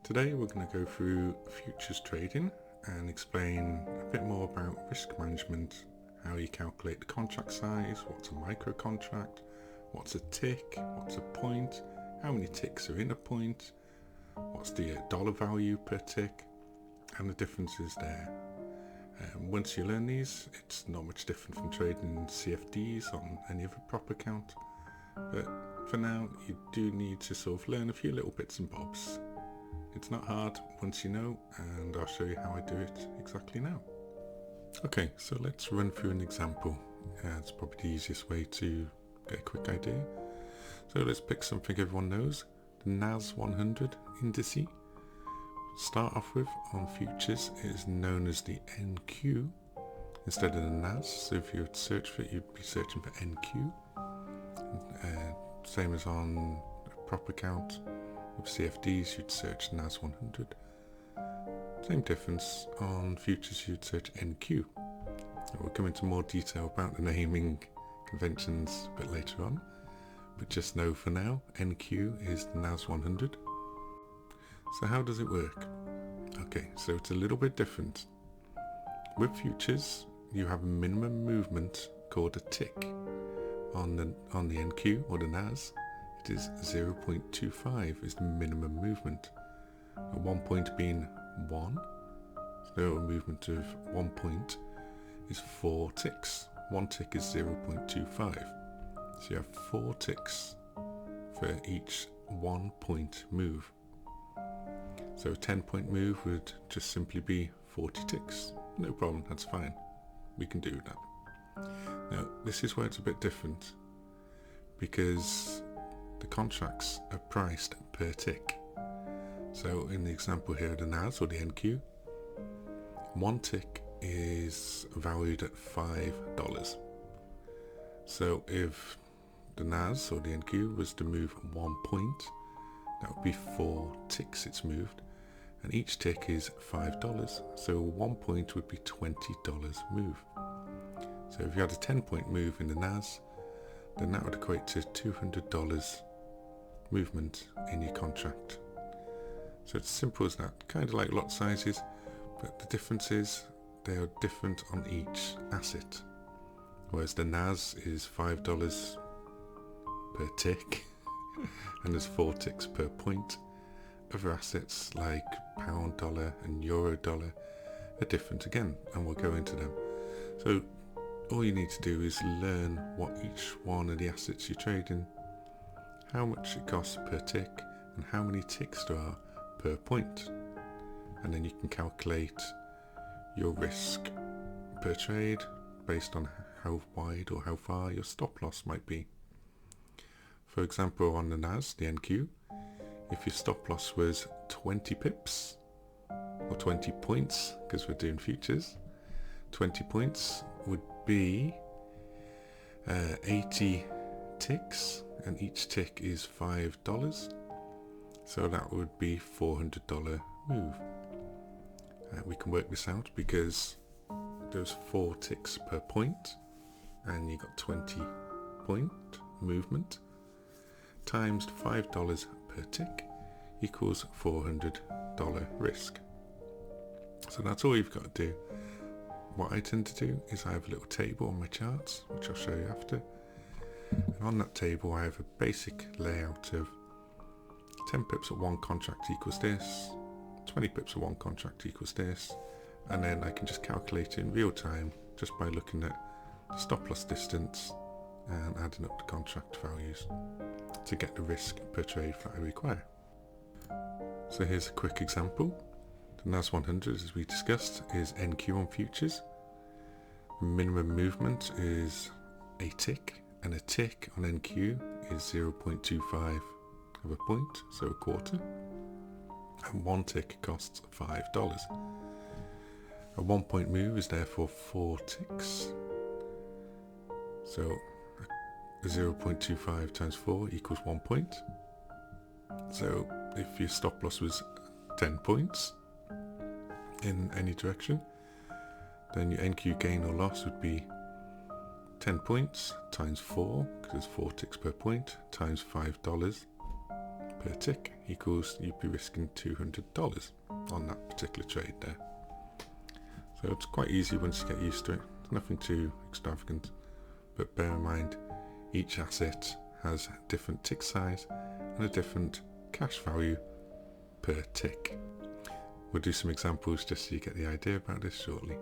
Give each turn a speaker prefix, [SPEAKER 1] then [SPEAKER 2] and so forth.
[SPEAKER 1] Today we're going to go through futures trading and explain a bit more about risk management, how you calculate the contract size, what's a micro contract, what's a tick, what's a point, how many ticks are in a point, what's the dollar value per tick, and the differences there. Once you learn these, it's not much different from trading CFDs on any other prop account, but for now you do need to sort of learn a few little bits and bobs. It's not hard once you know, and I'll show you how I do it exactly now. Okay, so let's run through an example. It's probably the easiest way to get a quick idea. So let's pick something everyone knows, the NAS 100 indice. Start off with, on futures, it is known as the NQ instead of the NAS. So if you would search for it, you'd be searching for NQ. Same as on a prop account. With CFDs, you'd search NAS 100. Same difference, on futures you'd search NQ. We'll come into more detail about the naming conventions a bit later on, but just know for now, NQ is the NAS 100. So how does it work? Okay, so it's a little bit different. With futures, you have a minimum movement called a tick. On the NQ or the NAS, it is 0.25 is the minimum movement. At 1 point being 1, so a movement of 1 point is 4 ticks. 1 tick is 0.25. So you have 4 ticks for each 1 point move. So a 10-point move would just simply be 40 ticks. No problem, that's fine. We can do that. Now, this is where it's a bit different, because the contracts are priced per tick. So in the example here, the NAS or the NQ, 1 tick is valued at $5. So if the NAS or the NQ was to move 1 point, that would be 4 ticks it's moved, and each tick is $5. So 1 point would be $20 move. So if you had a 10-point move in the NAS, then that would equate to $200 movement in your contract. So it's simple as that, kind of like lot sizes, but the difference is they are different on each asset. Whereas the NAS is $5 per tick and there's 4 ticks per point. Other assets like pound dollar and euro dollar are different again, and we'll go into them. So all you need to do is learn what each one of the assets you're trading, how much it costs per tick, and how many ticks there are per point. And then you can calculate your risk per trade based on how wide or how far your stop loss might be. For example, on the NAS, the NQ, if your stop loss was 20 pips, or 20 points, because we're doing futures, 20 points would be 80 ticks, and each tick is $5. So that would be $400 move. We can work this out because there's 4 ticks per point, and you got 20 point movement times $5 per tick equals $400 risk. So that's all you've got to do. What I tend to do is I have a little table on my charts, which I'll show you after. And on that table I have a basic layout of 10 pips at one contract equals this, 20 pips at one contract equals this, and then I can just calculate it in real time just by looking at the stop loss distance and adding up the contract values to get the risk per trade that I require. So here's a quick example. The NAS 100, as we discussed, is NQ on futures. The minimum movement is a tick, and a tick on NQ is 0.25 of a point, so a quarter. And 1 tick costs $5. A 1 point move is therefore 4 ticks. So 0.25 times 4 equals 1 point. So if your stop loss was 10 points in any direction, then your NQ gain or loss would be 10 points times 4, because there's 4 ticks per point, times $5, per tick equals you'd be risking $200 on that particular trade there. So it's quite easy once you get used to it. It's nothing too extravagant, but bear in mind each asset has a different tick size and a different cash value per tick. We'll do some examples just so you get the idea about this shortly.